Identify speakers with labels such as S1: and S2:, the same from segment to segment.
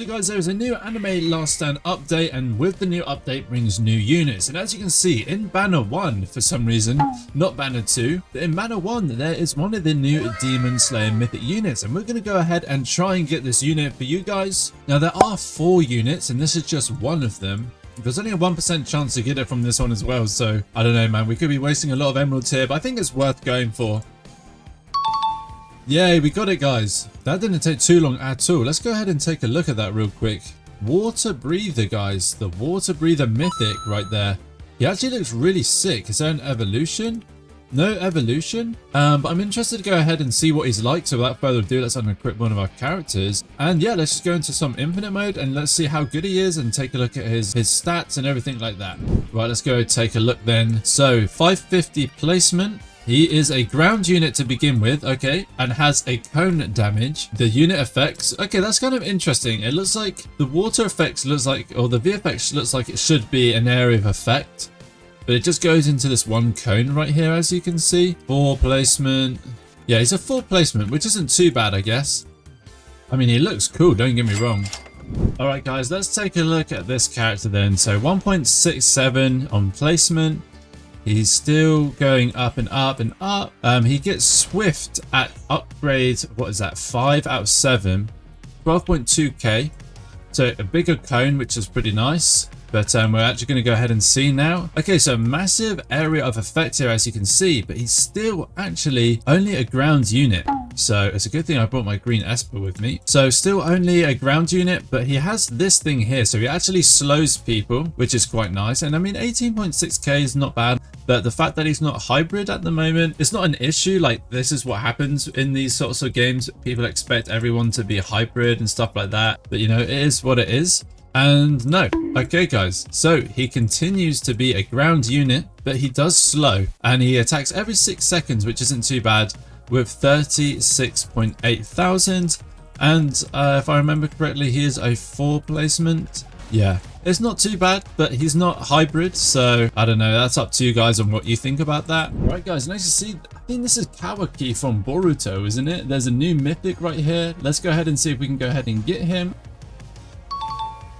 S1: So guys, there is a new anime last stand update, and with the new update brings new units. And as you can see in banner 1, for some reason, not banner 2, but in banner 1 there is one of the new Demon Slayer mythic units, and we're going to go ahead and try and get this unit for you guys. Now there are 4 units and this is just one of them. There's only a 1% chance to get it from this one as well, so I don't know, man, we could be wasting a lot of emeralds here, but I think it's worth going for. Yay, we got it, guys. That didn't take too long at all. Let's go ahead and take a look at that real quick. Water breather, guys. The water breather mythic right there. He actually looks really sick. Is there an evolution? No evolution. But I'm interested to go ahead and see what he's like. So without further ado, let's unequip one of our characters. And yeah, let's just go into some infinite mode and let's see how good he is and take a look at his stats and everything like that. Right, let's go take a look then. So 550 placement. He is a ground unit to begin with, okay, and has a cone damage. The unit effects, okay, that's kind of interesting. It looks like the water effects looks like, or the VFX looks like it should be an area of effect, but it just goes into this one cone right here, as you can see. 4 placement. Yeah, he's a 4 placement, which isn't too bad, I guess. I mean, he looks cool, don't get me wrong. Alright guys, let's take a look at this character then. So 1.67 on placement. He's still going up and up and up. He gets swift at upgrade, what is that, 5 out of 7. 12.2k. So a bigger cone, which is pretty nice. But we're actually going to go ahead and see now. Okay, so massive area of effect here, as you can see. But he's still actually only a ground unit. So it's a good thing I brought my green Esper with me. So still only a ground unit, but he has this thing here. So he actually slows people, which is quite nice. And I mean, 18.6k is not bad. But the fact that he's not hybrid at the moment, it's not an issue. Like, this is what happens in these sorts of games. People expect everyone to be hybrid and stuff like that. But you know, it is what it is. And no. Okay guys, so he continues to be a ground unit, but he does slow. And he attacks every 6 seconds, which isn't too bad, with 36.8 thousand. And if I remember correctly, he is a 4 placement. Yeah, it's not too bad, but he's not hybrid, so I don't know. That's up to you guys on what you think about that. Right guys, nice to see. I think this is Kawaki from Boruto, isn't it? There's a new mythic right here. Let's go ahead and see if we can go ahead and get him.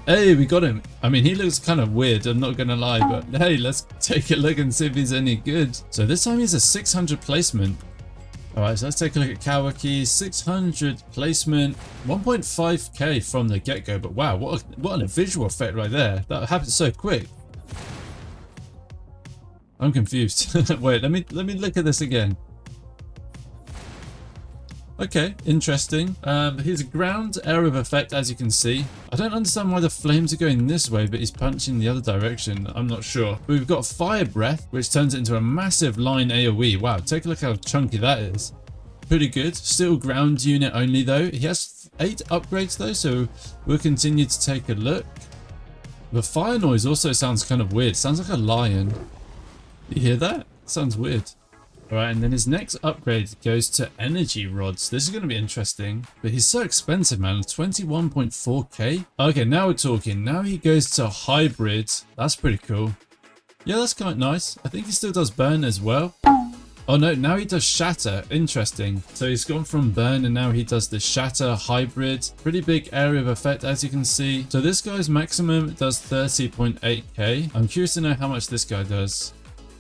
S1: Hey, we got him. I mean, he looks kind of weird, I'm not gonna lie, but hey, let's take a look and see if he's any good. So this time he's a 600 placement. Alright, so let's take a look at Kawaki. 600 placement, 1.5k from the get-go, but wow, what a visual effect right there. That happened so quick. I'm confused. Wait, let me look at this again. Okay, interesting. Here's a ground area of effect, as you can see. I don't understand why the flames are going this way, but he's punching the other direction. I'm not sure. But we've got fire breath, which turns it into a massive line AoE. Wow, take a look how chunky that is. Pretty good. Still ground unit only though. He has 8 upgrades though, so we'll continue to take a look. The fire noise also sounds kind of weird. Sounds like a lion. You hear that? Sounds weird. Alright, and then his next upgrade goes to energy rods. This is going to be interesting. But he's so expensive, man. 21.4k. Okay, now we're talking. Now he goes to hybrid. That's pretty cool. Yeah, that's kind of nice. I think he still does burn as well. Oh no, now he does shatter. Interesting. So he's gone from burn and now he does the shatter hybrid. Pretty big area of effect, as you can see. So this guy's maximum does 30.8k. I'm curious to know how much this guy does.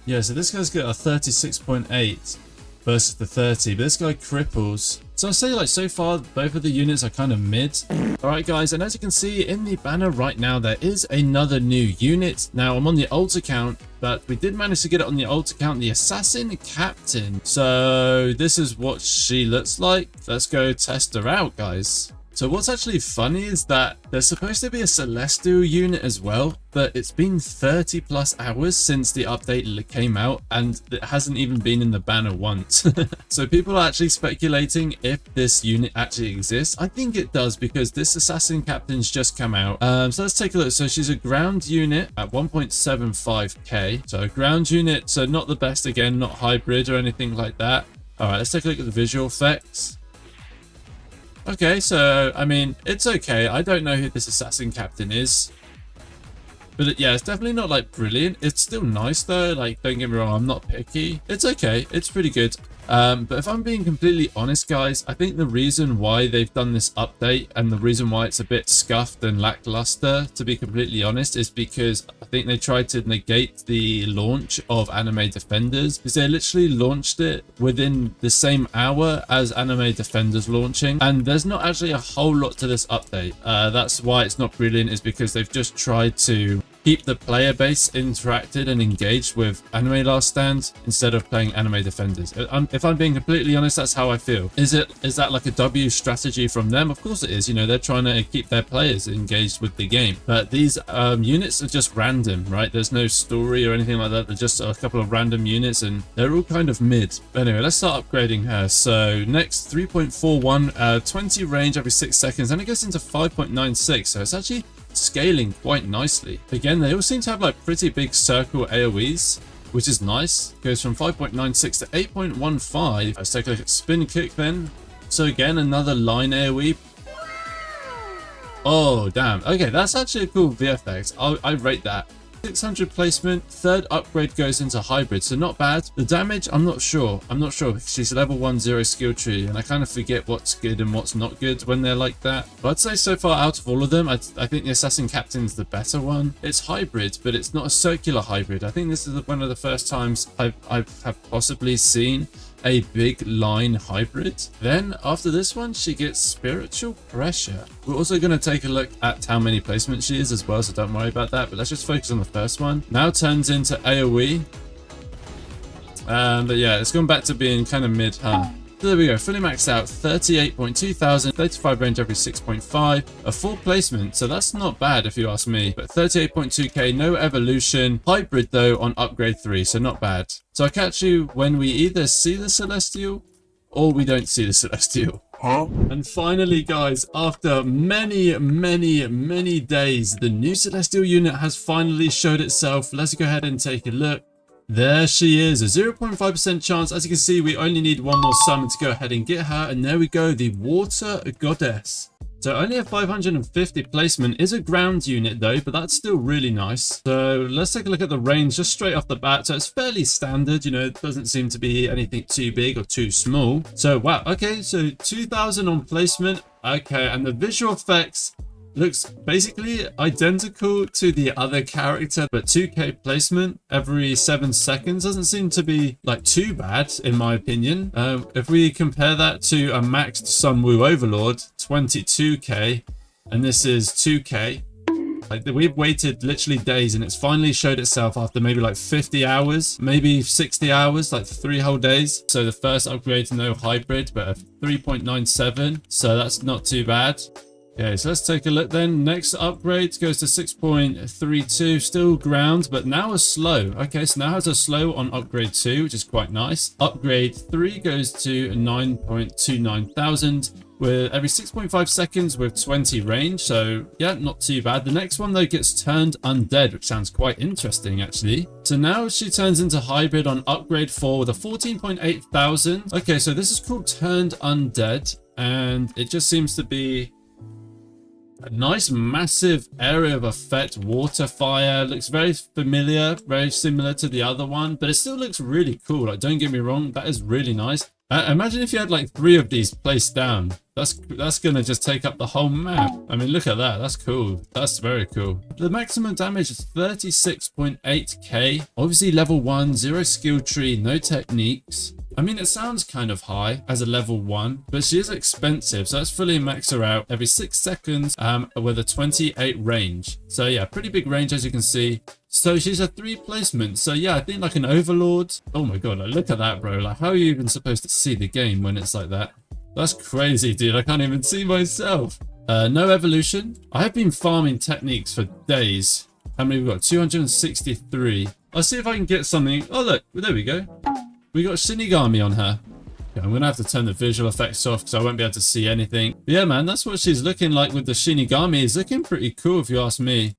S1: Yeah, so this guy's got a 36.8 versus the 30, but this guy cripples. So I'd say, like, so far both of the units are kind of mid. Alright guys, and as you can see in the banner right now, there is another new unit. Now I'm on the alt account, but we did manage to get it on the alt account, the Assassin Captain. So this is what she looks like. Let's go test her out, guys. So what's actually funny is that there's supposed to be a Celestial unit as well, but it's been 30 plus hours since the update came out and it hasn't even been in the banner once. So people are actually speculating if this unit actually exists. I think it does because this Assassin Captain's just come out. So let's take a look. So she's a ground unit at 1.75k. So a ground unit, so not the best, again, not hybrid or anything like that. All right, let's take a look at the visual effects. Okay, so, I mean, it's okay. I don't know who this Assassin Captain is. But yeah, it's definitely not, like, brilliant. It's still nice, though. Like, don't get me wrong, I'm not picky. It's okay. It's pretty good. But if I'm being completely honest, guys, I think the reason why they've done this update and the reason why it's a bit scuffed and lackluster, to be completely honest, is because I think they tried to negate the launch of Anime Defenders, because they literally launched it within the same hour as Anime Defenders launching, and there's not actually a whole lot to this update. That's why it's not brilliant, is because they've just tried to keep the player base interacted and engaged with Anime Last Stand instead of playing Anime Defenders. If I'm being completely honest, that's how I feel. Is that like a W strategy from them? Of course it is. You know, they're trying to keep their players engaged with the game. But these units are just random, right? There's no story or anything like that. They're just a couple of random units and they're all kind of mid. But anyway, let's start upgrading her. So next, 3.41, 20 range every 6 seconds. Then it goes into 5.96. So it's actually scaling quite nicely. Again, they all seem to have like pretty big circle AoEs, which is nice. Goes from 5.96 to 8.15. Let's take a look at spin kick then. So again, another line AoE. Oh damn, okay, that's actually a cool VFX. I rate that. 600 placement, third upgrade goes into hybrid, so not bad. The damage, I'm not sure. She's level 1 0 skill tree, and I kind of forget what's good and what's not good when they're like that. But I'd say so far out of all of them, I think the Assassin Captain's the better one. It's hybrid, but it's not a circular hybrid. I think this is one of the first times I have possibly seen a big line hybrid. Then after this one, she gets spiritual pressure. We're also going to take a look at how many placements she is as well, so don't worry about that, but let's just focus on the first one. Now turns into AoE, but yeah, it's gone back to being kind of mid, huh? So there we go, fully maxed out, 38.2 thousand, 35 range every 6.5, a full placement, so that's not bad if you ask me, but 38.2k, no evolution, hybrid though on upgrade 3, so not bad. So I'll catch you when we either see the Celestial or we don't see the Celestial. Huh? And finally, guys, after many days, the new Celestial unit has finally showed itself. Let's go ahead and take a look. There she is, a 0.5% chance. As you can see, we only need one more summon to go ahead and get her. And there we go, the Water Goddess. So only a 550 placement, is a ground unit though, but that's still really nice. So let's take a look at the range just straight off the bat. So it's fairly standard, you know, it doesn't seem to be anything too big or too small. So wow, okay, so 2000 on placement. Okay, and the visual effects looks basically identical to the other character, but 2k placement every 7 seconds doesn't seem to be like too bad in my opinion. If we compare that to a maxed Sunwoo Overlord, 22k, and this is 2k. Like, we've waited literally days and it's finally showed itself after maybe like 50 hours, maybe 60 hours, like 3 whole days. So the first upgrade to no hybrid, but a 3.97, so that's not too bad. Okay, so let's take a look then. Next upgrade goes to 6.32, still ground, but now a slow. Okay, so now has a slow on upgrade 2, which is quite nice. Upgrade 3 goes to 9.29 thousand with every 6.5 seconds with 20 range. So yeah, not too bad. The next one though gets turned undead, which sounds quite interesting actually. So now she turns into hybrid on upgrade 4 with a 14.8 thousand. Okay, so this is called turned undead, and it just seems to be a nice massive area of effect, water, fire. Looks very familiar, very similar to the other one, but it still looks really cool. Like, don't get me wrong, that is really nice. Imagine if you had like 3 of these placed down. That's gonna just take up the whole map. I mean, look at that. That's cool. That's very cool. The maximum damage is 36.8k. Obviously level 1, 0 skill tree, no techniques. I mean, it sounds kind of high as a level 1, but she is expensive, so let's fully max her out every 6 seconds with a 28 range. So yeah, pretty big range as you can see. So she's a 3 placement. So yeah, I think like an Overlord. Oh my god, like, look at that, bro. Like, how are you even supposed to see the game when it's like that? That's crazy, dude. I can't even see myself. No evolution. I have been farming techniques for days. How many we got? 263. I'll see if I can get something. Oh look, there we go. We got Shinigami on her. Okay, I'm going to have to turn the visual effects off because I won't be able to see anything. But yeah, man, that's what she's looking like with the Shinigami. It's looking pretty cool if you ask me.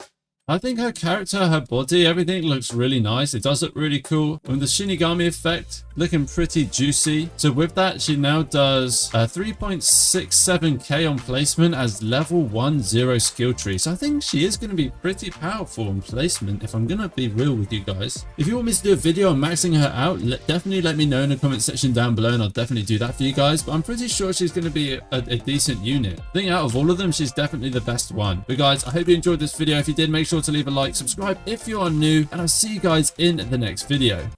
S1: I think her character, her body, everything looks really nice. It does look really cool. And the Shinigami effect looking pretty juicy. So with that, she now does 3.67k on placement as level 10 skill tree. So I think she is going to be pretty powerful on placement, if I'm going to be real with you guys. If you want me to do a video on maxing her out, definitely let me know in the comment section down below, and I'll definitely do that for you guys. But I'm pretty sure she's going to be a decent unit. I think out of all of them, she's definitely the best one. But guys, I hope you enjoyed this video. If you did, make sure to leave a like, subscribe if you are new, and I'll see you guys in the next video.